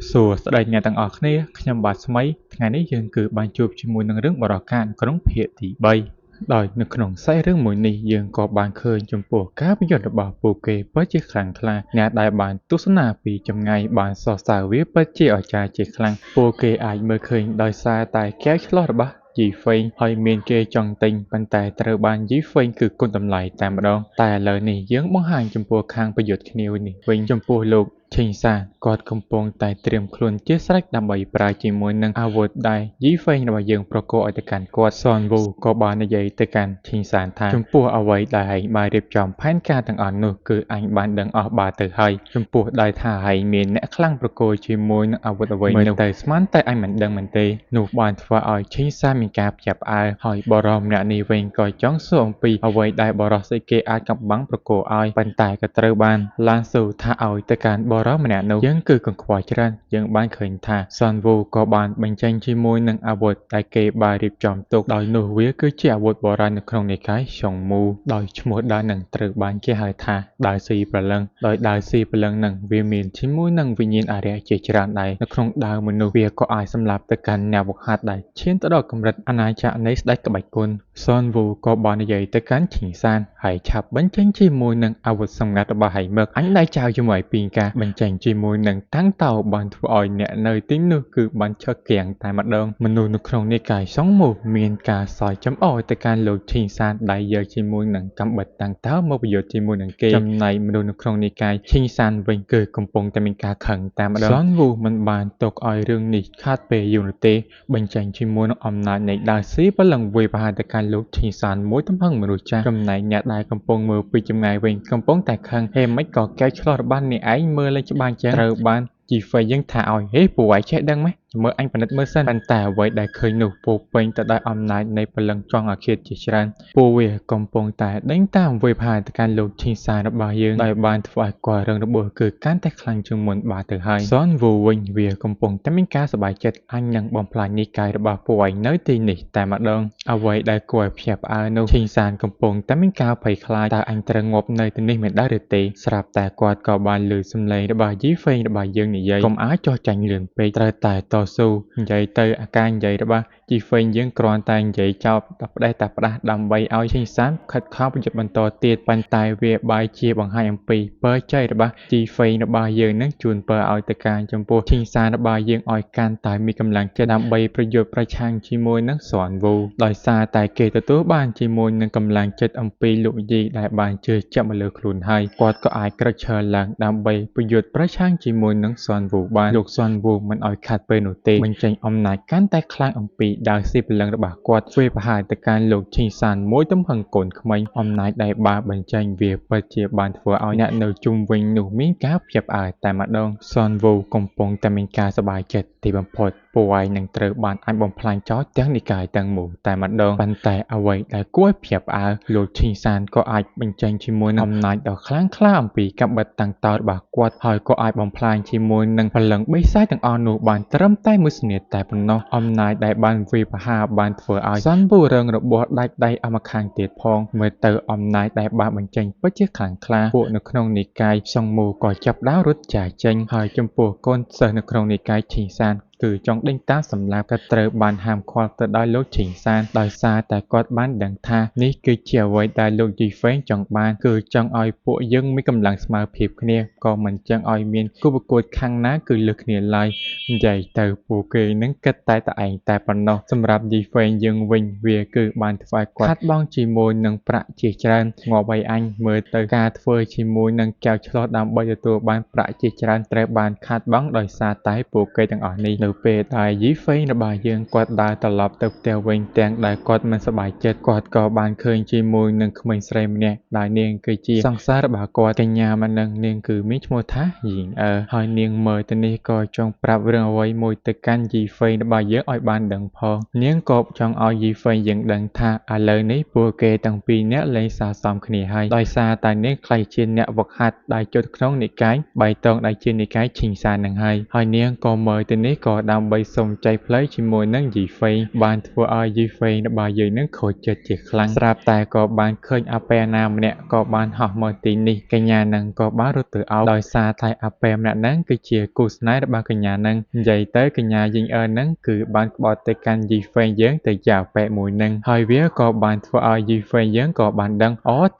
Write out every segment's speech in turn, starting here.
សួស្តីអ្នកទាំងអស់គ្នាខ្ញុំបាទស្មីថ្ងៃនេះយើងគឺបានជួបជាមួយនឹងរឿងបរិការក្នុងភាគទី3ដោយនៅក្នុងខ្សែរឿងមួយនេះយើងក៏បានឃើញចំពោះការប្រយុទ្ធរបស់ពួកគេពិតជាខ្លាំងក្លាអ្នកដែលបានទស្សនាពីចម្ងាយបានសរសើរវាពិតជាអស្ចារ្យជាខ្លាំងពួកគេអាចមើលឃើញដោយសារតែកែវឆ្លោះរបស់យីហ្វេងហើយមានគេចង់ទិញប៉ុន្តែត្រូវបានយីហ្វេងគឺគុណតម្លៃតែម្ដងតែឥឡូវនេះយើងបង្ហាញចំពោះខាងប្រយុទ្ធគ្នានេះវិញចំពោះលោកឈិងសានគាត់កំពុងតែត្រៀមខ្លួនជាស្រេចដើម្បីប្រើជាមួយនឹងអាវុធដែលយីហ្វេងរបស់យើងប្រគល់ឲ្យទៅកាន់គាត់សនវូក៏បាននិយាយទៅកាន់ឈិងសានថាចំពោះអ្វីដែលឯងបានរៀបចំផែនការទាំងអស់នោះគឺអញបានដឹងអស់បាទទៅហើយចំពោះដែលថាឯងមានអ្នកខ្លាំងប្រគល់ជាមួយនឹងអាវុធអ្វីនោះទៅស្មានតែអញមិនដឹងមែនទេនោះបានធ្វើឲ្យឈិងសានមានការភ្ញាក់ផ្អើលហើយបរិសម្នាក់នេះវិញក៏ចង់សួរអំពីអ្វីដែលបរិសស្អីគេអាចកំបាំងប្រគល់ឲ្យប៉ុន្តែក៏ត្រូវបានឡានស៊ូថាឲ្យទៅកាន់បរិសម្នាក់នោះយើងគឺកង្វល់ច្រើនយើងបានឃើញថាសនវូក៏បានបញ្ចេញជាមួយនឹងអាវុធដែលគេបានរៀបចំទុកដោយនោះវាគឺជាអាវុធបុរាណនៅក្នុងនិកាយឆុងមូដោយឈ្មោះដើមនឹងត្រូវបានគេហៅថាដាវស៊ីព្រលឹងដោយដាវស៊ីព្រលឹងនឹងវាមានជាមួយនឹងវិញ្ញាណអារក្សជាច្រើនដែរនៅក្នុងដាវមនុស្សវាក៏អាចសម្លាប់ទៅកាន់អ្នកវឹកហាត់ដែលឈានទៅដល់កម្រិតអាណាចក្រនៃស្ដេចក្បាច់គុណសនវូក៏បាននិយាយទៅកាន់ឈិងសានហើយឆាប់បញ្ចេញជាមួយនឹងអាវុធសម្ងាត់របស់ហៃមើកអញដែលចៅជាមួយពីងការបញ្ចេញជាមួយនឹងតាំងតោបានធ្វើឲ្យអ្នកនៅទីនោះគឺបានឈឹកកៀងតែម្ដងមនុស្សនៅក្នុងនិកាយសង្មូមានការសើចចំអកទៅកាន់លោកឈិងសានដែលយកជាមួយនឹងកាំបិតតាំងតោមកប្រយុទ្ធជាមួយនឹងគេចំណែកមនុស្សនៅក្នុងនិកាយឈិងសានវិញគឺកំពុងតែមានការខឹងតែម្ដងសនវូមិនបានទុកឲ្យរឿងនេះខាតពេលយូរនោះទេបញ្ចេញជាមួយនឹងអំណាចនៃដាវស៊ីបលឹងវាយប្រហារទៅកាន់លោកឈិងសានមួយទំហឹងមនុស្សចាស់ចំណែកអ្នកដែលកំពុងមើលពីចម្ងាយវិញកំពុងតែខឹងហេមិនក៏កែវឆ្លោះរបស់អ្នកឯងមើលលេចច្បាស់ចឹងត្រូវបានជីហ្វេយើងថាឲ្យហេពួកឯងចេះដឹងម៉េចមើលអញពិនិត្យមើលសិនប៉ុន្តែអ្វីដែលឃើញនោះពោពេញទៅដោយអំណាចនៃព្រលឹងចង់អាឃាតជាច្រើនពួកវាកំពុងតែដេញតាមវាយប្រហារទៅកាន់លោកឈិងសានរបស់យើងដោយបានធ្វើឲ្យគាត់រឹងរបួសគឺកាន់តែខ្លាំងជាងមុនបាទទៅហើយសនវូវិញវាកំពុងតែមានការសប្បាយចិត្តអញនឹងបំផ្លាញនិកាយរបស់ពួកឯងនៅទីនេះតែម្ដងអ្វីដែលគួរឲ្យភ្ញាក់ផ្អើលនោះឈិងសានកំពុងតែមានការភ័យខ្លាចតើអញត្រូវងាប់នៅទីនេះមិនដែរឬទេស្រាប់តែគាត់ក៏បានឮសំឡេងរបស់យីហ្វេងរបស់យើងនិយាយកុំអាចចោះចាញ់លឿនពេកត្រូវតែតស៊ូនិយាយទៅអាការនិយាយរបស់ជីហ្វេងយើងគ្រាន់តែនិយាយចោលតែផ្ដេសដើម្បីឲ្យឈិងសានខិតខំប្រយុទ្ធបន្តទៀតប៉ុន្តែវាបែរជាបង្ហាញអំពីពរជ័យរបស់ជីហ្វេងរបស់យើងនឹងជួនពរឲ្យទៅការចំពោះឈិងសានរបស់យើងឲ្យកាន់តែមានកម្លាំងចិត្តដើម្បីប្រយុទ្ធប្រឆាំងជាមួយនឹងសនវូដោយសារតែគេទទួលបានជាមួយនឹងកម្លាំងចិត្តអំពីលោកយីដែលបានជឿជាក់មកលើខ្លួនហើយគាត់ក៏អាចក្រឹកឈរឡើងដើម្បីប្រយុទ្ធប្រឆាំងជាមួយនឹងសនវូបានលោកសនវូមិនឲ្យខាត់ពេលនោះទេបញ្ចេញអំណាចកាន់តែខ្លាំងអំពីដាវស៊ីព្រលឹងរបស់គាត់វាប្រហារទៅកាន់លោកឈិងសានមួយទំហឹងកូនក្មេងអំណាចដែលបានបញ្ចេញវាពិតជាបានធ្វើឲ្យអ្នកនៅជុំវិញនោះមានការភ្ញាក់ផ្អើលតែម្ដងសនវូកំពុងតែមានការសប្បាយចិត្តទីបំផុតពួកឯងនឹងត្រូវបានអញបំផ្លាញចោលទាំងនិកាយទាំងមូលតែម្ដងប៉ុន្តែអ្វីដែលគួរឲ្យភ្ញាក់ផ្អើលលោកឈិងសានក៏អាចបញ្ចេញជាមួយនឹងអំណាចដ៏ខ្លាំងក្លាអំពីកាំបិតតាំងតោរបស់គាត់ហើយក៏អាចបំផ្លាញជាមួយនឹងព្រលឹងបិសាចទាំងអស់នោះបានត្រឹមតែមួយសន្និតតែប៉ុណ្ណោះអំណាចដែលបានវាយប្រហារបានធ្វើឲ្យសនវូរងរបួសដាច់ដៃអស់ម្ខាងទៀតផងមើលទៅអំណាចដែលបានបញ្ចេញពិតជាខ្លាំងក្លាពួកនៅក្នុងនិកាយសង្មូក៏ចាប់ដើមរត់ចាកចេញហើយចំពោះកូនសិស្សនៅក្នុងនិកាយឈិងសានគឺចង់ដេញតាមសម្លាប់ក៏ត្រូវបានហាមឃាត់ទៅដោយលោកឈិងសានដោយសារតែគាត់បានដឹងថានេះគឺជាអ្វីដែលលោកយីហ្វេងចង់បានគឺចង់ឲ្យពួកយើងមានកម្លាំងស្មើភាពគ្នាក៏មិនចង់ឲ្យមានគូប្រកួតខាងណាគឺលើសគ្នាឡើយនិយាយទៅពួកគេនឹងគិតតែឯងតែប៉ុណ្ណោះសម្រាប់យីហ្វេងយើងវិញវាគឺបានធ្វើឲ្យគាត់ខាត់បងជាមួយនឹងប្រាក់ជាច្រើនងាប់ឲ្យអញមើលទៅការធ្វើជាមួយនឹងកែវឆ្លោះដើម្បីទទួលបានប្រាក់ជាច្រើនត្រូវបានខាត់បងដោយសារតែពួកគេទាំងអស់នេះនៅពេលដែលយីហ្វេងរបស់យើងគាត់ដើរត្រឡប់ទៅផ្ទះវិញទាំងដែលគាត់មិនសប្បាយចិត្តគាត់ក៏បានឃើញជាមួយនឹងក្មេងស្រីម្នាក់ដែលនាងគឺជាសង្សាររបស់គាត់កញ្ញាម្នាក់នាងគឺមានឈ្មោះថាយីងហើយនាងមើលទៅនេះក៏ចង់ប្រាប់រឿងអ្វីមួយទៅកាន់យីហ្វេងរបស់យើងឲ្យបានដឹងផងនាងក៏ចង់ឲ្យយីហ្វេងយើងដឹងថាឥឡូវនេះពួកគេទាំងពីរនាក់លែងស័ក្តិសមគ្នាហើយដោយសារតែនាងខ្លាចជាអ្នកវឹកហាត់ដែលចូលក្នុងនិកាយបៃតងដែលជានិកាយឈិងសាននឹងហើយនាងក៏មើលទៅនេះក៏ ដើម្បីសុំចែកផ្លូវជាមួយនឹងយីហ្វេងបានធ្វើឲ្យយីហ្វេងរបស់យើងនឹងខូចចិត្តជាខ្លាំងស្រាប់តែក៏បានឃើញអាប៉ែណាម្នាក់ក៏បានហោះមកទីនេះកញ្ញានឹងក៏បានរត់ទៅអោបដោយសារតែអាប៉ែម្នាក់ហ្នឹងគឺជាគូស្នេហ៍របស់កញ្ញានឹងនិយាយទៅកញ្ញាយីងអឺហ្នឹងគឺបានក្បត់ទៅកាន់យីហ្វេងយើងទៅជាអាប៉ែមួយហ្នឹងហើយវាក៏បានធ្វើឲ្យយីហ្វេងយើងក៏បានដឹង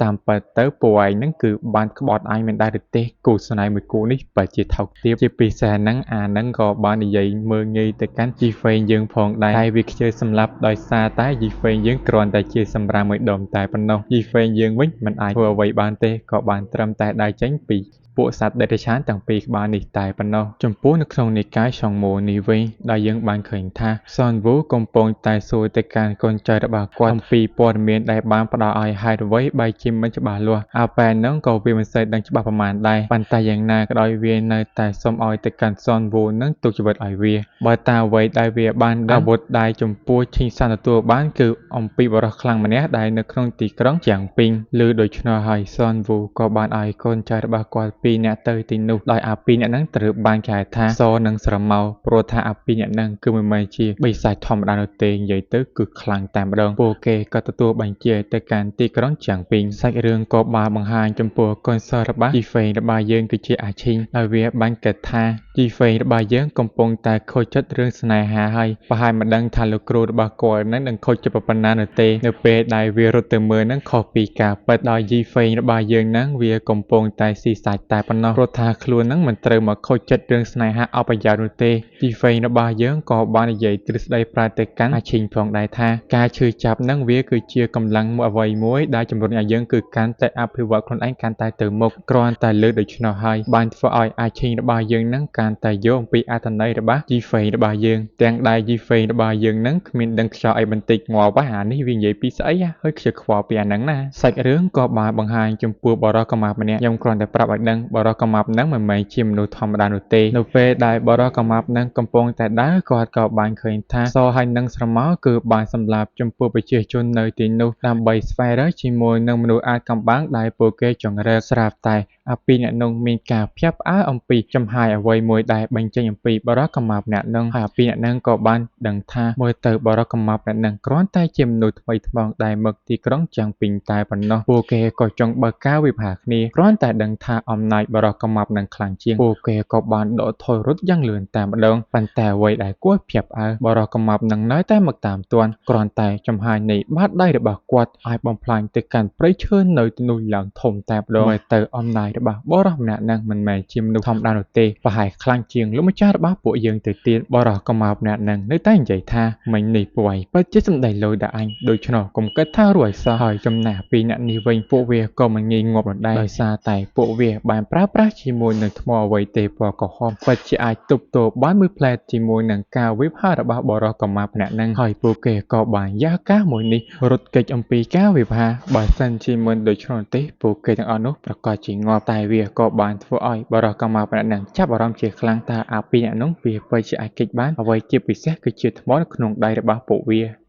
តាមពិតទៅពួកឯងហ្នឹងគឺបានក្បត់អញមិនដែរទេគូស្នេហ៍មួយគូនេះពិតជាថោកទាបជាពិសេសហ្នឹងអាហ្នឹងក៏បាននិយាយមើលងាយទៅកាន់យីហ្វេងយើងផងដែរតែវាខ្ជិលសម្លាប់ដោយសារតែយីហ្វេងយើងគ្រាន់តែជាសម្រាមមួយដុំតែប៉ុណ្ណោះយីហ្វេងយើងវិញមិនអាចធ្វើអ្វីបានទេក៏បានត្រឹមតែដើរចេញពីពួកសត្វដេរឆានទាំងពីរក្បាលនេះតែប៉ុណ្ណោះចំពោះនៅក្នុងនិកាយឆុងម៉ូនេះវិញដែលយើងបានឃើញថាសនវូកំពុងតែសួរទៅកាន់កូនចៅរបស់គាត់អំពីព័ត៌មានដែលបានផ្ដល់ឲ្យហេតុអ្វីបែរជាមិនច្បាស់លាស់អាប៉ែនឹងក៏វាមិនសូវដឹងច្បាស់ប្រមាណដែរប៉ុន្តែយ៉ាងណាក៏ដោយវានៅតែសុំឲ្យទៅកាន់សនវូនឹងទុកជីវិតឲ្យវាបើតាអ្វីដែលវាបានអាវុធដែលចំពោះឈីងសានទទួលបានគឺអំពីបរិសខ្លាំងម្នាក់ដែលនៅក្នុងទីក្រុងជាងពីងឬដូច្នោះហើយសនវូក៏បានឲ្យកូនចៅរបស់គាត់ពីរអ្នកទៅទីនោះដោយអាពីរអ្នកហ្នឹងត្រូវបានគេហៅថាសនិងស្រមោលព្រោះថាអាពីរអ្នកហ្នឹងគឺមិនមែនជាបិសាចធម្មតានោះទេនិយាយទៅគឺខ្លាំងតែម្ដងពួកគេក៏ទទួលបញ្ជាទៅកាន់ទីក្រុងជាងពីងសាច់រឿងក៏បានបង្ហាញចំពោះកូនសិស្សរបស់ជីហ្វេងរបស់យើងគឺជាអាឈីងហើយវាបានគិតថាជីហ្វេងរបស់យើងកំពុងតែខូចចិត្តរឿងស្នេហាហើយប្រហែលមិនដឹងថាលោកគ្រូរបស់គាត់នឹងខូចចិត្តប៉ុណ្ណានោះទេនៅពេលដែលវារត់ទៅមើលនឹងខុសពីការពិតដោយជីហ្វេងរបស់យើងនឹងវាកំពុងតែស៊ីសាច់តែប៉ុណ្ណោះព្រោះថាខ្លួននឹងមិនត្រូវមកខូចចិត្តរឿងស្នេហាអបិយោនោះទេជីហ្វេងរបស់យើងក៏បាននិយាយទ្រឹស្ដីប្រាប់ទៅកាន់អាឈីងផងដែរថាការឈឺចាប់នឹងវាគឺជាកម្លាំងមួយអ្វីមួយដែលជំរុញឲ្យយើងគឺកាន់តែអភិវឌ្ឍខ្លួនឯងកាន់តែទៅមុខគ្រាន់តែលើដូច្នោះហើយបានធ្វើឲ្យអាឈីងរបស់យើងនឹងកាន់តែយល់អំពីអត្ថន័យរបស់ជីហ្វេងរបស់យើងទាំងដែលជីហ្វេងរបស់យើងនឹងគ្មានដឹងខ្យល់អីបន្តិចងាប់អានេះវានិយាយពីស្អីហើយខ្ជិលខ្វល់ពីអាហ្នឹងណាសាច់រឿងក៏បានបង្ហាញចំពោះបរិសកម្មាម្នាក់ខ្ញុំគ្រាន់តែប្រាប់ឲ្យដឹងបរិសកម្មាហ្នឹងមិនមែនជាមនុស្សធម្មតានោះទេនៅពេលដែលបរិសកម្មាហ្នឹងកំពុងតែដើរគាត់ក៏បានឃើញថាសហើយនឹងស្រមោលគឺបានសម្លាប់ចំពោះប្រជាជននៅទីនោះដើម្បីស្វែងរកជាមួយនឹងមនុស្សអាចកំបាំងដែលពួកគេចង់រកស្រាប់តែអាពីរអ្នកនោះមានការភ្ញាក់ផ្អើលអំពីចំហាយអ្វីមួយដែលបញ្ចេញអំពីបរិសកម្មាម្នាក់នោះហើយអាពីរអ្នកនោះក៏បានដឹងថាមើលទៅបរិសកម្មាម្នាក់នោះគ្រាន់តែជាមនុស្សថ្មីថ្មោងដែលមកទីក្រុងចាំងពីងតែប៉ុណ្ណោះពួកគេក៏ចង់បើកការវិភាគគ្នាគ្រាន់តែដឹងថាអំណាចបរិសកម្មានឹងខ្លាំងជាងពួកគេក៏បានដកថយរត់យ៉ាងលឿនតែម្ដងប៉ុន្តែអ្វីដែលគួរភ្ញាក់ផ្អើលបរិសកម្មានឹងនៅតែមកតាមទាន់គ្រាន់តែចំហាយនៃបាតដៃរបស់គាត់អាចបំផ្លាញទៅកាន់ព្រៃឈើនៅទីនោះឡើងធំតែម្ដងមើលទៅអំណាចរបស់បរិសម្នាក់នឹងមិនមែនជាមនុស្សធម្មតានោះទេប្រហែលខ្លាំងជាងលោកម្ចាស់របស់ពួកយើងទៅទៀតបរិសកម្មាម្នាក់នឹងនៅតែនិយាយថាមិញនេះពួកឯងពិតជាសម្ដីលយដល់អញដូច្នោះកុំគិតថារួចសោះហើយចំណែកពីអ្នកនេះវិញពួកវាក៏មិនងាយងាប់នោះដែរដោយសារតែពួកវាបានប្រើប្រាស់ជាមួយនឹងថ្មអ្វីទេពណ៌ក្រហមពិតជាអាចទប់ទល់បានមួយផ្លែតជាមួយនឹងការវិភាគរបស់បរិសកម្មាម្នាក់នឹងហើយពួកគេក៏បានយកការមួយនេះរត់គេចអំពីការវិភាគបើសិនជាមិនដូច្នោះទេពួកគេទាំងអស់នោះប្រកាសជាងាប់តែវាក៏បានធ្វើឲ្យបរិសកម្មាម្នាក់នឹងចាប់អារម្មណ៍ជាខ្លាំងថាអាពីរអ្នកនោះវាពិតជាអាចគេចបានអ្វីជាពិសេសគឺជាថ្មនៅក្នុងដៃរបស់ពួកវា